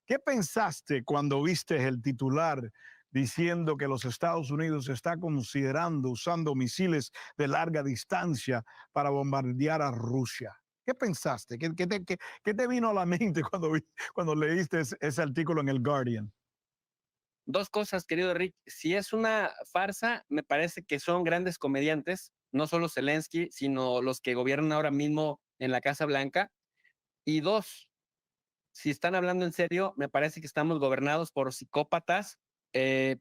¿Qué pensaste cuando viste el titular diciendo que los Estados Unidos está considerando usando misiles de larga distancia para bombardear a Rusia? ¿Qué pensaste? ¿Qué te vino a la mente cuando leíste ese artículo en el Guardian? Dos cosas, querido Rick. Si es una farsa, me parece que son grandes comediantes, no solo Zelensky, sino los que gobiernan ahora mismo en la Casa Blanca. Y dos, si están hablando en serio, me parece que estamos gobernados por psicópatas,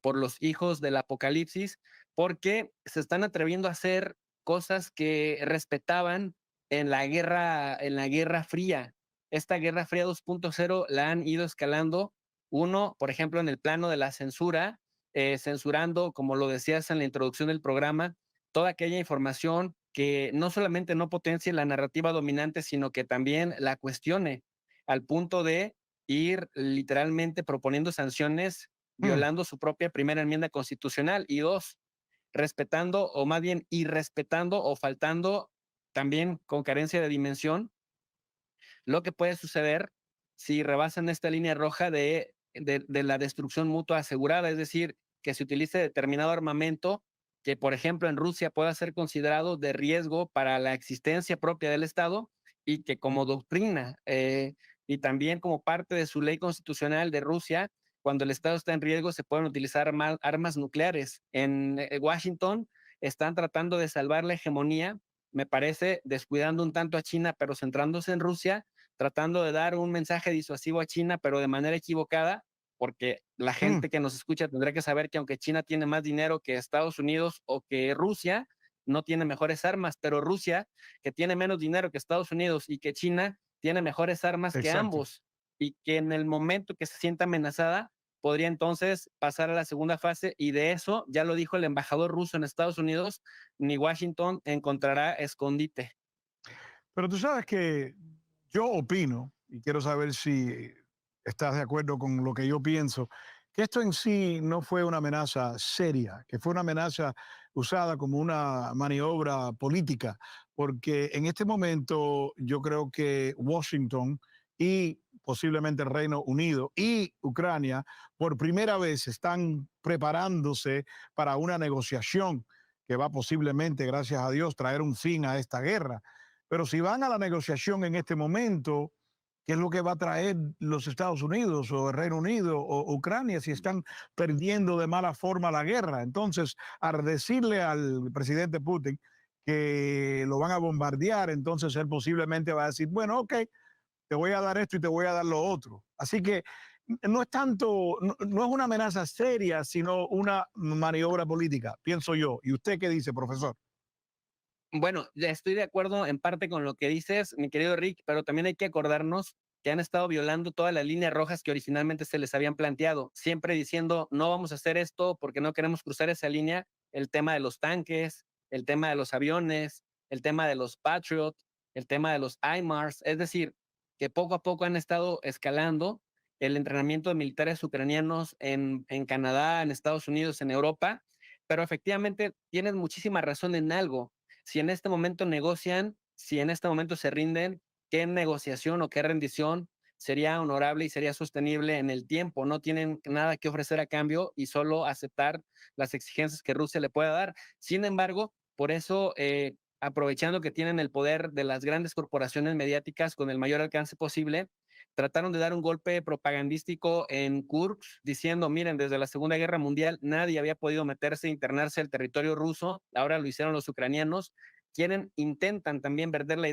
por los hijos del apocalipsis, porque se están atreviendo a hacer cosas que respetaban en la Guerra Fría. Esta Guerra Fría 2.0 la han ido escalando. Uno, por ejemplo, en el plano de la censura, censurando, como lo decías en la introducción del programa, toda aquella información que no solamente no potencie la narrativa dominante, sino que también la cuestione al punto de ir literalmente proponiendo sanciones Hmm, violando su propia primera enmienda constitucional y dos, respetando o más bien irrespetando o faltando también con carencia de dimensión lo que puede suceder si rebasan esta línea roja de la destrucción mutua asegurada, es decir, que se utilice determinado armamento que, por ejemplo, en Rusia pueda ser considerado de riesgo para la existencia propia del Estado y que como doctrina y también como parte de su ley constitucional de Rusia, cuando el Estado está en riesgo se pueden utilizar armas nucleares. En Washington están tratando de salvar la hegemonía, me parece, descuidando un tanto a China, pero centrándose en Rusia, tratando de dar un mensaje disuasivo a China, pero de manera equivocada, porque la hmm, gente que nos escucha tendrá que saber que aunque China tiene más dinero que Estados Unidos o que Rusia, no tiene mejores armas, pero Rusia, que tiene menos dinero que Estados Unidos y que China, tiene mejores armas que exacto. ambos y que en el momento que se sienta amenazada, podría entonces pasar a la segunda fase y de eso, ya lo dijo el embajador ruso en Estados Unidos, ni Washington encontrará escondite. Pero tú sabes que yo opino, y quiero saber si estás de acuerdo con lo que yo pienso, que esto en sí no fue una amenaza seria, que fue una amenaza usada como una maniobra política, porque en este momento yo creo que Washington y posiblemente el Reino Unido y Ucrania por primera vez están preparándose para una negociación que va posiblemente, gracias a Dios, traer un fin a esta guerra. Pero si van a la negociación en este momento, ¿qué es lo que va a traer los Estados Unidos o el Reino Unido o Ucrania si están perdiendo de mala forma la guerra? Entonces, al decirle al presidente Putin que lo van a bombardear, entonces él posiblemente va a decir, bueno, ok, te voy a dar esto y te voy a dar lo otro. Así que no es tanto, no es una amenaza seria, sino una maniobra política, pienso yo. ¿Y usted qué dice, profesor? Bueno, ya estoy de acuerdo en parte con lo que dices, mi querido Rick, pero también hay que acordarnos que han estado violando todas las líneas rojas que originalmente se les habían planteado, siempre diciendo no vamos a hacer esto porque no queremos cruzar esa línea, el tema de los tanques, el tema de los aviones, el tema de los Patriot, el tema de los HIMARS, es decir, que poco a poco han estado escalando el entrenamiento de militares ucranianos en Canadá, en Estados Unidos, en Europa, pero efectivamente tienes muchísima razón en algo si en este momento negocian, si en este momento se rinden, qué negociación o qué rendición sería honorable y sería sostenible en el tiempo. No tienen nada que ofrecer a cambio y solo aceptar las exigencias que Rusia le pueda dar. Sin embargo, por eso, aprovechando que tienen el poder de las grandes corporaciones mediáticas con el mayor alcance posible, trataron de dar un golpe propagandístico en Kursk, diciendo, miren, desde la Segunda Guerra Mundial nadie había podido meterse, internarse al territorio ruso, ahora lo hicieron los ucranianos, intentan también vender la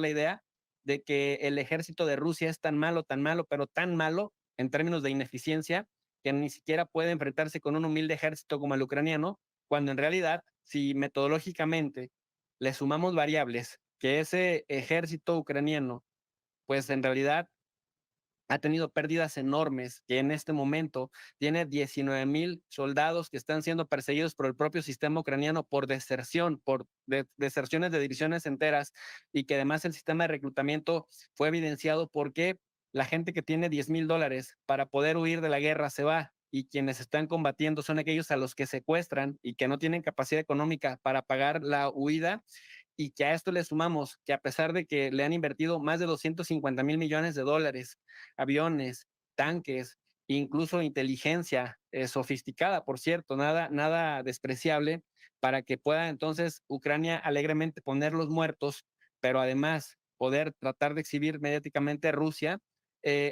idea de que el ejército de Rusia es tan malo, pero tan malo en términos de ineficiencia, que ni siquiera puede enfrentarse con un humilde ejército como el ucraniano, cuando en realidad, si metodológicamente le sumamos variables, que ese ejército ucraniano, pues en realidad ha tenido pérdidas enormes, que en este momento tiene 19,000 soldados que están siendo perseguidos por el propio sistema ucraniano por deserción, por deserciones de divisiones enteras, y que además el sistema de reclutamiento fue evidenciado porque la gente que tiene $10,000 para poder huir de la guerra se va, y quienes están combatiendo son aquellos a los que secuestran y que no tienen capacidad económica para pagar la huida, y que a esto le sumamos que a pesar de que le han invertido más de 250,000 millones de dólares, aviones, tanques, incluso inteligencia sofisticada, por cierto, nada despreciable, para que pueda entonces Ucrania alegremente poner los muertos, pero además poder tratar de exhibir mediáticamente a Rusia.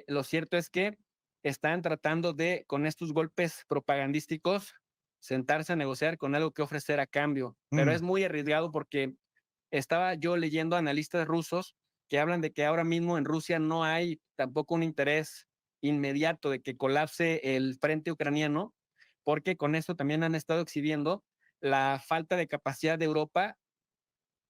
Lo cierto es que están tratando de, con estos golpes propagandísticos, sentarse a negociar con algo que ofrecer a cambio, pero Mm, es muy arriesgado porque estaba yo leyendo analistas rusos que hablan de que ahora mismo en Rusia no hay tampoco un interés inmediato de que colapse el frente ucraniano, porque con esto también han estado exhibiendo la falta de capacidad de Europa,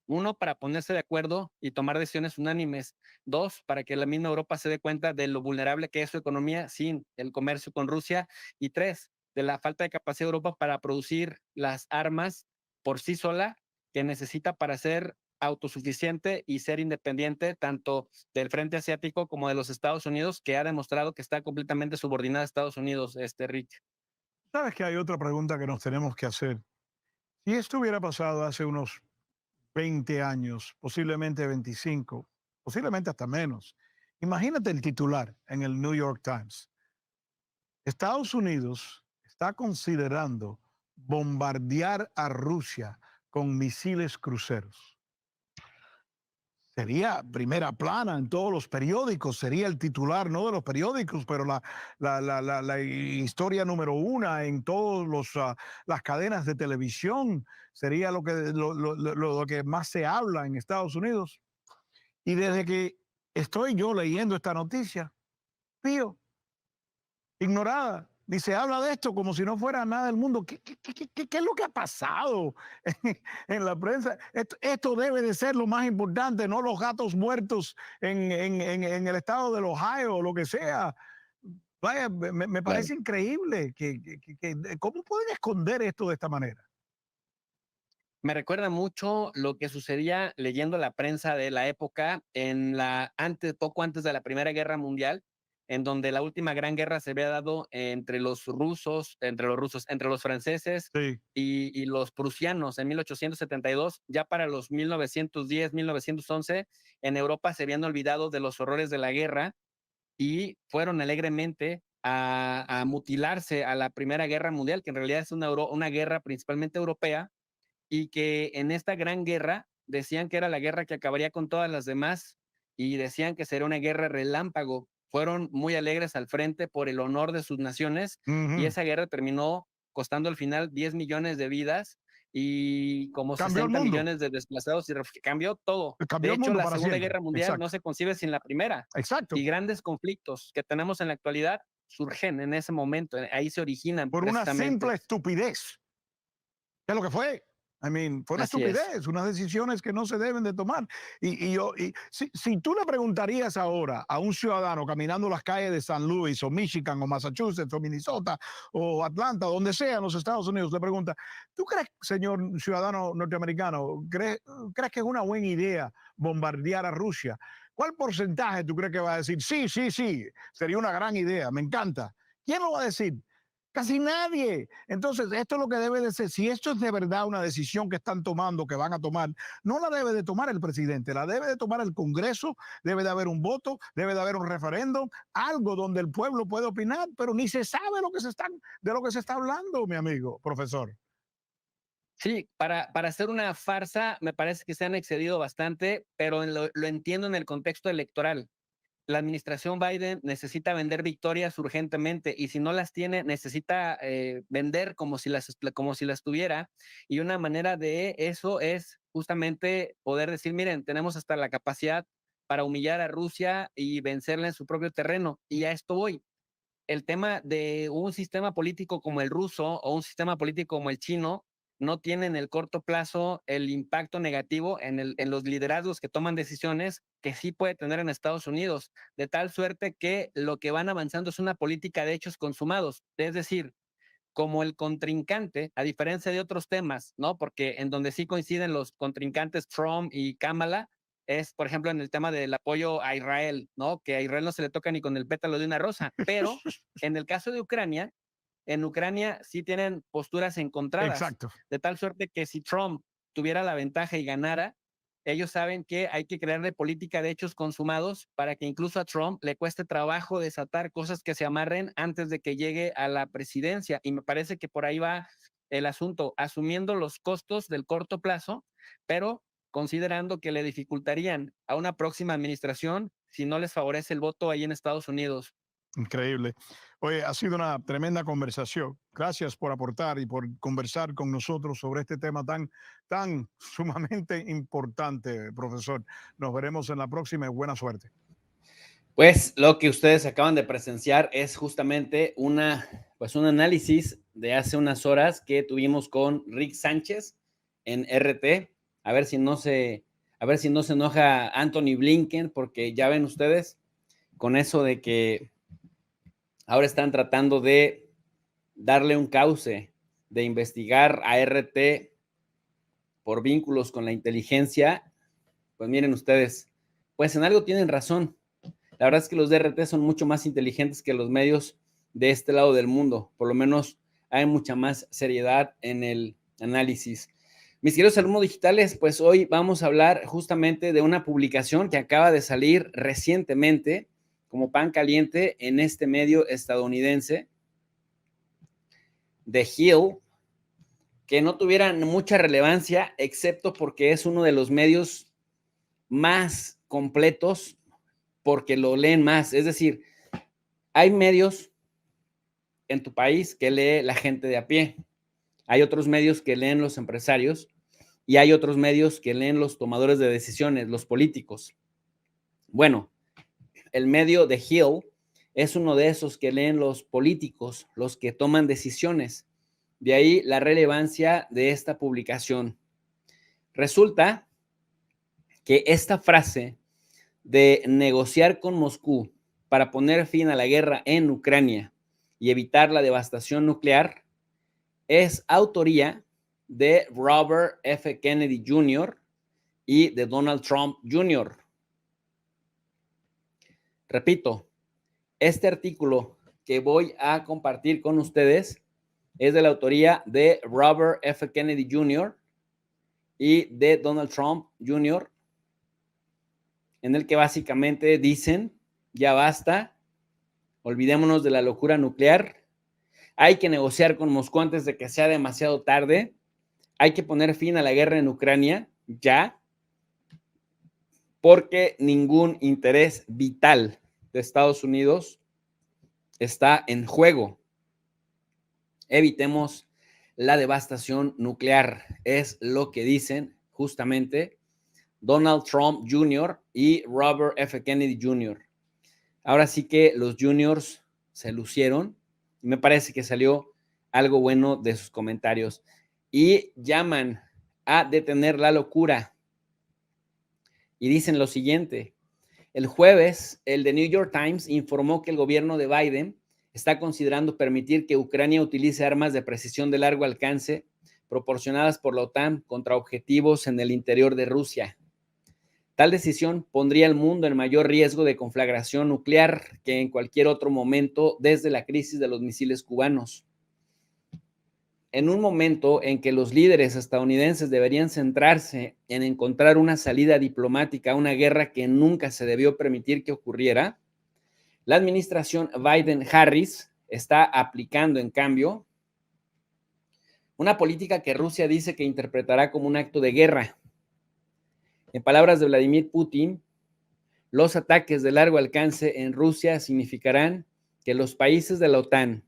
uno, para ponerse de acuerdo y tomar decisiones unánimes, dos, para que la misma Europa se dé cuenta de lo vulnerable que es su economía sin el comercio con Rusia, y tres, de la falta de capacidad de Europa para producir las armas por sí sola que necesita para ser autosuficiente y ser independiente tanto del frente asiático como de los Estados Unidos, que ha demostrado que está completamente subordinada a Estados Unidos, Rick. Sabes que hay otra pregunta que nos tenemos que hacer. Si esto hubiera pasado hace unos 20 años, posiblemente 25, posiblemente hasta menos, imagínate el titular en el New York Times. Estados Unidos está considerando bombardear a Rusia con misiles cruceros. Sería primera plana en todos los periódicos, sería el titular, no de los periódicos, pero la historia número una en todas las cadenas de televisión, sería lo que más se habla en Estados Unidos. Y desde que estoy yo leyendo esta noticia, pío, ignorada. Ni se habla de esto como si no fuera nada del mundo. ¿Qué es lo que ha pasado en la prensa? Esto debe de ser lo más importante, no los gatos muertos en el estado del Ohio o lo que sea. Vaya, me Claro. parece increíble cómo pueden esconder esto de esta manera. Me recuerda mucho lo que sucedía leyendo la prensa de la época poco antes de la Primera Guerra Mundial, en donde la última gran guerra se había dado entre los franceses Sí. y los prusianos en 1872. Ya para los 1910, 1911, en Europa se habían olvidado de los horrores de la guerra y fueron alegremente a mutilarse a la Primera Guerra Mundial, que en realidad es una guerra principalmente europea, y que en esta gran guerra decían que era la guerra que acabaría con todas las demás y decían que sería una guerra relámpago. Fueron muy alegres al frente por el honor de sus naciones y Ujú. esa guerra terminó costando al final 10 millones de vidas y como Cambió el 60 mundo. millones de desplazados y refugiados. Cambió todo. De Cambió el hecho, mundo la para Segunda siempre. Guerra Mundial no Exacto. se concibe sin la primera y Exacto. grandes conflictos que tenemos en la actualidad surgen en ese momento, ahí se originan Por una simple precisamente. estupidez. ¿Qué es lo que fue? I mean, fue una Así es. estupidez, unas decisiones que no se deben de tomar. Si tú le preguntarías ahora a un ciudadano caminando las calles de San Luis o Michigan o Massachusetts o Minnesota o Atlanta, donde sea en los Estados Unidos, le pregunta, ¿tú crees, señor ciudadano norteamericano, crees que es una buena idea bombardear a Rusia? ¿Cuál porcentaje tú crees que va a decir, sí, sí, sí, sería una gran idea, me encanta? ¿Quién lo va a decir? Casi nadie. Entonces, esto es lo que debe de ser. Si esto es de verdad una decisión que están tomando, que van a tomar, no la debe de tomar el presidente, la debe de tomar el Congreso, debe de haber un voto, debe de haber un referéndum, algo donde el pueblo puede opinar, pero ni se sabe de lo que se está hablando, mi amigo, profesor. Sí, para hacer una farsa me parece que se han excedido bastante, pero lo entiendo en el contexto electoral. La administración Biden necesita vender victorias urgentemente y si no las tiene, necesita vender como si las tuviera. Y una manera de eso es justamente poder decir, miren, tenemos hasta la capacidad para humillar a Rusia y vencerla en su propio terreno. Y a esto voy. El tema de un sistema político como el ruso o un sistema político como el chino no tiene en el corto plazo el impacto negativo en los liderazgos que toman decisiones que sí puede tener en Estados Unidos, de tal suerte que lo que van avanzando es una política de hechos consumados, es decir, como el contrincante, a diferencia de otros temas, ¿no? Porque en donde sí coinciden los contrincantes Trump y Kamala es, por ejemplo, en el tema del apoyo a Israel, ¿no? Que a Israel no se le toca ni con el pétalo de una rosa, pero en el caso de Ucrania, en Ucrania sí tienen posturas encontradas, Exacto. de tal suerte que si Trump tuviera la ventaja y ganara, Ellos saben que hay que crearle política de hechos consumados para que incluso a Trump le cueste trabajo desatar cosas que se amarren antes de que llegue a la presidencia. Y me parece que por ahí va el asunto, asumiendo los costos del corto plazo, pero considerando que le dificultarían a una próxima administración si no les favorece el voto ahí en Estados Unidos. Increíble. Oye, ha sido una tremenda conversación. Gracias por aportar y por conversar con nosotros sobre este tema tan sumamente importante, profesor. Nos veremos en la próxima y buena suerte. Pues lo que ustedes acaban de presenciar es justamente pues un análisis de hace unas horas que tuvimos con Rick Sánchez en RT. A ver si no se, a ver si no se enoja Anthony Blinken, porque ya ven ustedes con eso de que ahora están tratando de darle un cauce, de investigar a RT por vínculos con la inteligencia. Pues miren ustedes, pues en algo tienen razón. La verdad es que los DRT son mucho más inteligentes que los medios de este lado del mundo. Por lo menos hay mucha más seriedad en el análisis. Mis queridos alumnos digitales, pues hoy vamos a hablar justamente de una publicación que acaba de salir recientemente como pan caliente en este medio estadounidense de Hill, que no tuvieran mucha relevancia, excepto porque es uno de los medios más completos, porque lo leen más. Es decir, hay medios en tu país que lee la gente de a pie, hay otros medios que leen los empresarios y hay otros medios que leen los tomadores de decisiones, los políticos. Bueno, el medio de Hill es uno de esos que leen los políticos, los que toman decisiones. De ahí la relevancia de esta publicación. Resulta que esta frase de negociar con Moscú para poner fin a la guerra en Ucrania y evitar la devastación nuclear es autoría de Robert F. Kennedy Jr. y de Donald Trump Jr. Repito, este artículo que voy a compartir con ustedes es de la autoría de Robert F. Kennedy Jr. y de Donald Trump Jr., en el que básicamente dicen, ya basta, olvidémonos de la locura nuclear, hay que negociar con Moscú antes de que sea demasiado tarde, hay que poner fin a la guerra en Ucrania, ya, porque ningún interés vital de Estados Unidos está en juego. Evitemos la devastación nuclear, es lo que dicen justamente Donald Trump Jr. y Robert F. Kennedy Jr. Ahora sí que los juniors se lucieron y me parece que salió algo bueno de sus comentarios y llaman a detener la locura y dicen lo siguiente: el jueves, el The New York Times informó que el gobierno de Biden está considerando permitir que Ucrania utilice armas de precisión de largo alcance proporcionadas por la OTAN contra objetivos en el interior de Rusia. Tal decisión pondría al mundo en mayor riesgo de conflagración nuclear que en cualquier otro momento desde la crisis de los misiles cubanos. En un momento en que los líderes estadounidenses deberían centrarse en encontrar una salida diplomática a una guerra que nunca se debió permitir que ocurriera, la administración Biden-Harris está aplicando, en cambio, una política que Rusia dice que interpretará como un acto de guerra. En palabras de Vladimir Putin, los ataques de largo alcance en Rusia significarán que los países de la OTAN,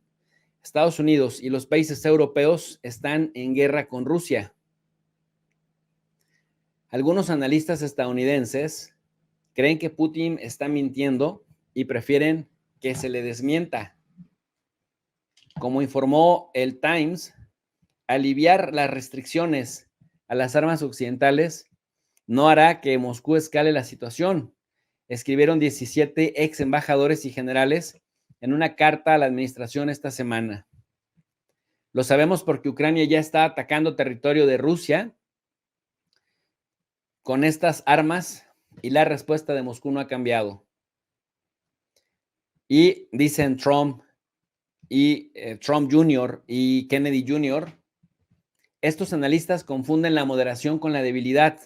Estados Unidos y los países europeos están en guerra con Rusia. Algunos analistas estadounidenses creen que Putin está mintiendo y prefieren que se le desmienta. Como informó el Times, aliviar las restricciones a las armas occidentales no hará que Moscú escale la situación, escribieron 17 ex embajadores y generales en una carta a la administración esta semana. Lo sabemos porque Ucrania ya está atacando territorio de Rusia con estas armas y la respuesta de Moscú no ha cambiado. Y dicen Trump Jr. y Kennedy Jr., estos analistas confunden la moderación con la debilidad.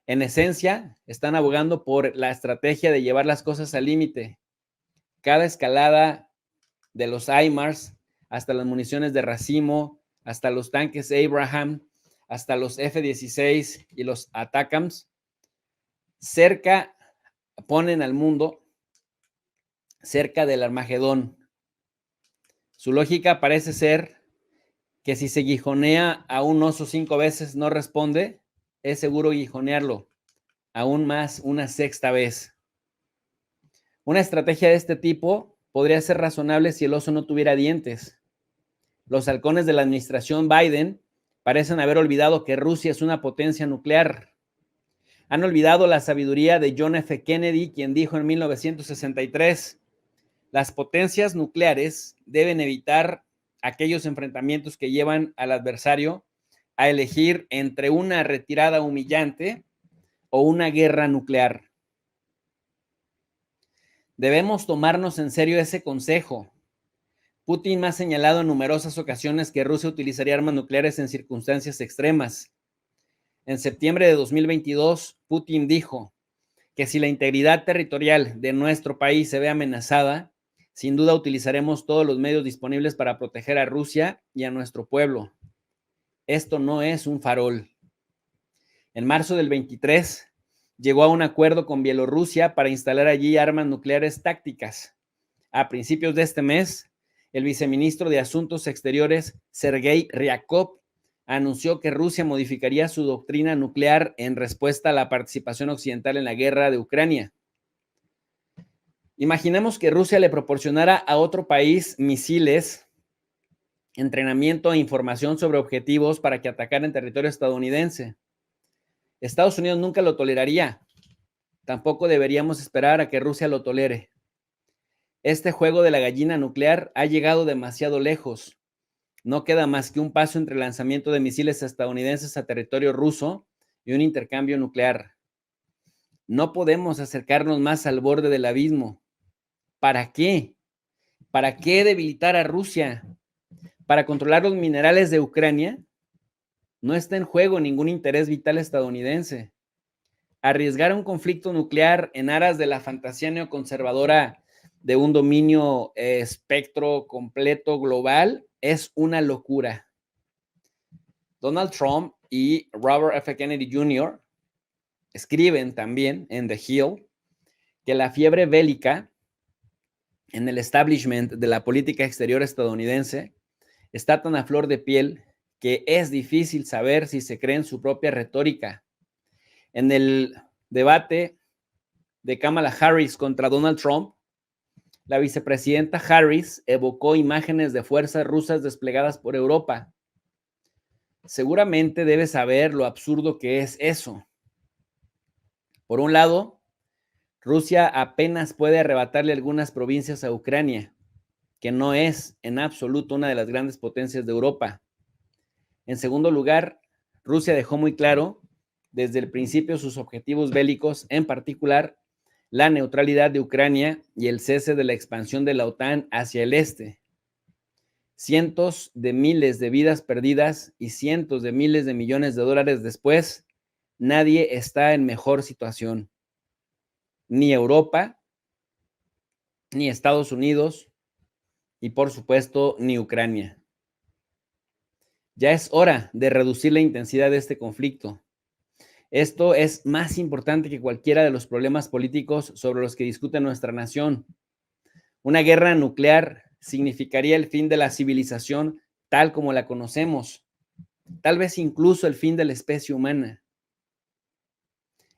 En esencia, están abogando por la estrategia de llevar las cosas al límite. Cada escalada de los HIMARS, hasta las municiones de racimo, hasta los tanques Abraham, hasta los F-16 y los ATACMS, ponen al mundo cerca del Armagedón. Su lógica parece ser que si se guijonea a un oso 5 veces no responde, es seguro guijonearlo aún más una 6ª vez. Una estrategia de este tipo podría ser razonable si el oso no tuviera dientes. Los halcones de la administración Biden parecen haber olvidado que Rusia es una potencia nuclear. Han olvidado la sabiduría de John F. Kennedy, quien dijo en 1963, las potencias nucleares deben evitar aquellos enfrentamientos que llevan al adversario a elegir entre una retirada humillante o una guerra nuclear. Debemos tomarnos en serio ese consejo. Putin ha señalado en numerosas ocasiones que Rusia utilizaría armas nucleares en circunstancias extremas. En septiembre de 2022, Putin dijo que si la integridad territorial de nuestro país se ve amenazada, sin duda utilizaremos todos los medios disponibles para proteger a Rusia y a nuestro pueblo. Esto no es un farol. En marzo del 23, llegó a un acuerdo con Bielorrusia para instalar allí armas nucleares tácticas. A principios de este mes, el viceministro de Asuntos Exteriores, Sergei Ryabkov, anunció que Rusia modificaría su doctrina nuclear en respuesta a la participación occidental en la guerra de Ucrania. Imaginemos que Rusia le proporcionara a otro país misiles, entrenamiento e información sobre objetivos para que atacara en territorio estadounidense. Estados Unidos nunca lo toleraría. Tampoco deberíamos esperar a que Rusia lo tolere. Este juego de la gallina nuclear ha llegado demasiado lejos. No queda más que un paso entre el lanzamiento de misiles estadounidenses a territorio ruso y un intercambio nuclear. No podemos acercarnos más al borde del abismo. ¿Para qué? ¿Para qué debilitar a Rusia? ¿Para controlar los minerales de Ucrania? No está en juego ningún interés vital estadounidense. Arriesgar un conflicto nuclear en aras de la fantasía neoconservadora de un dominio espectro completo global es una locura. Donald Trump y Robert F. Kennedy Jr. escriben también en The Hill que la fiebre bélica en el establishment de la política exterior estadounidense está tan a flor de piel que es difícil saber si se cree en su propia retórica. En el debate de Kamala Harris contra Donald Trump, la vicepresidenta Harris evocó imágenes de fuerzas rusas desplegadas por Europa. Seguramente debes saber lo absurdo que es eso. Por un lado, Rusia apenas puede arrebatarle algunas provincias a Ucrania, que no es en absoluto una de las grandes potencias de Europa. En segundo lugar, Rusia dejó muy claro desde el principio sus objetivos bélicos, en particular la neutralidad de Ucrania y el cese de la expansión de la OTAN hacia el este. Cientos de miles de vidas perdidas y cientos de miles de millones de dólares después, nadie está en mejor situación. Ni Europa, ni Estados Unidos y, por supuesto, ni Ucrania. Ya es hora de reducir la intensidad de este conflicto. Esto es más importante que cualquiera de los problemas políticos sobre los que discute nuestra nación. Una guerra nuclear significaría el fin de la civilización tal como la conocemos, tal vez incluso el fin de la especie humana.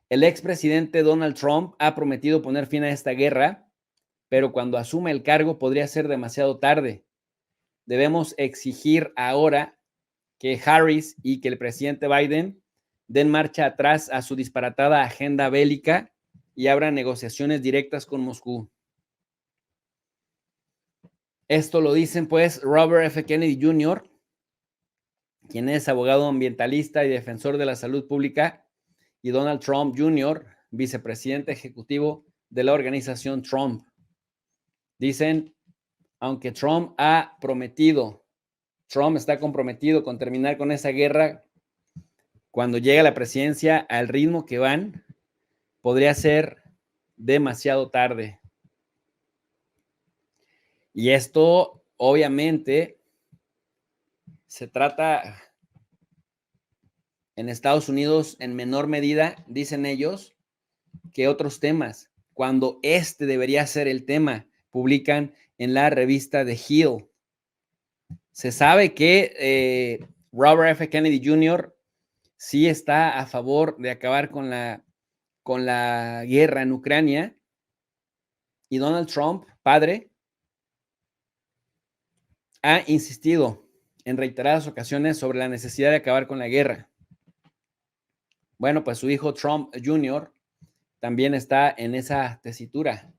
El expresidente Donald Trump ha prometido poner fin a esta guerra, pero cuando asuma el cargo podría ser demasiado tarde. Debemos exigir ahora que Harris y que el presidente Biden den marcha atrás a su disparatada agenda bélica y abran negociaciones directas con Moscú. Esto lo dicen pues Robert F. Kennedy Jr., quien es abogado ambientalista y defensor de la salud pública, y Donald Trump Jr., vicepresidente ejecutivo de la organización Trump. Dicen, aunque Trump está comprometido con terminar con esa guerra, cuando llegue a la presidencia al ritmo que van, podría ser demasiado tarde. Y esto, obviamente, se trata en Estados Unidos en menor medida, dicen ellos, que otros temas, cuando este debería ser el tema, publican en la revista The Hill. Se sabe que Robert F. Kennedy Jr. sí está a favor de acabar con la guerra en Ucrania, y Donald Trump, padre, ha insistido en reiteradas ocasiones sobre la necesidad de acabar con la guerra. Bueno, pues su hijo Trump Jr. también está en esa tesitura.